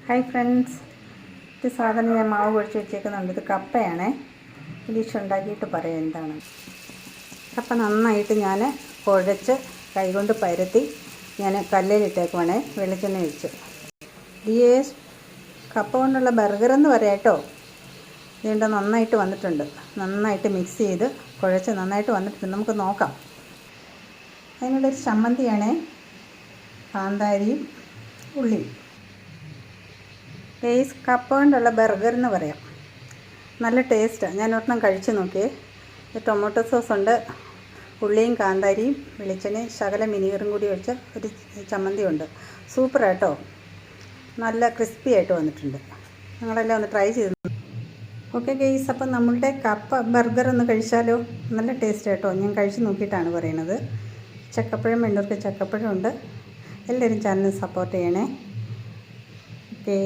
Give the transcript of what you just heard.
Hi friends, ഇത് സാധനം ഞാൻ മാവ് കുഴച്ച് വെച്ചേക്കുന്നുണ്ട്. ഇത് കപ്പയാണേ. ഡിഷ് ഉണ്ടാക്കിയിട്ട് പറയാം എന്താണ്. കപ്പ നന്നായിട്ട് ഞാൻ കുഴച്ച് കൈകൊണ്ട് പരത്തി ഞാൻ കല്ലിലിട്ടേക്കുവാണേ, വെളിച്ചെണ്ണ ഒഴിച്ച്. ഡിയേഴ്സ്, കപ്പ കൊണ്ടുള്ള ബർഗറെന്ന് പറയാം കേട്ടോ. ഇതുകൊണ്ട് നന്നായിട്ട് വന്നിട്ടുണ്ട്. നന്നായിട്ട് മിക്സ് ചെയ്ത് കുഴച്ച് നന്നായിട്ട് വന്നിട്ടുണ്ട്. നമുക്ക് നോക്കാം. അതിനുള്ളൊരു ചമ്മന്തിയാണേ, കാന്താരിയും ഉള്ളിയും. കപ്പ കൊണ്ടുള്ള ബർഗർ എന്ന് പറയാം. നല്ല ടേസ്റ്റാണ്. ഞാൻ ഒരെണ്ണം കഴിച്ച് നോക്കിയേ. ടൊമാറ്റോ സോസ് ഉണ്ട്, ഉള്ളിയും കാന്താരിയും വെളിച്ചെണ്ണയും ശകലം വിനീഗറും കൂടി ഒഴിച്ച ഒരു ചമ്മന്തി ഉണ്ട്. സൂപ്പറാട്ടോ, നല്ല ക്രിസ്പി ആയിട്ട് വന്നിട്ടുണ്ട്. നിങ്ങളെല്ലാം ഒന്ന് ട്രൈ ചെയ്ത്. ഓക്കെ ഗെയ്സ്, അപ്പം നമ്മളുടെ കപ്പ ബർഗർ ഒന്ന് കഴിച്ചാലോ? നല്ല ടേസ്റ്റ് കേട്ടോ. ഞാൻ കഴിച്ച് നോക്കിയിട്ടാണ് പറയണത്. ചക്കപ്പഴം വേണ്ടവർക്ക് ചക്കപ്പഴം ഉണ്ട്. എല്ലാവരും ചാനൽ സപ്പോർട്ട് ചെയ്യണേ. ഓക്കെ.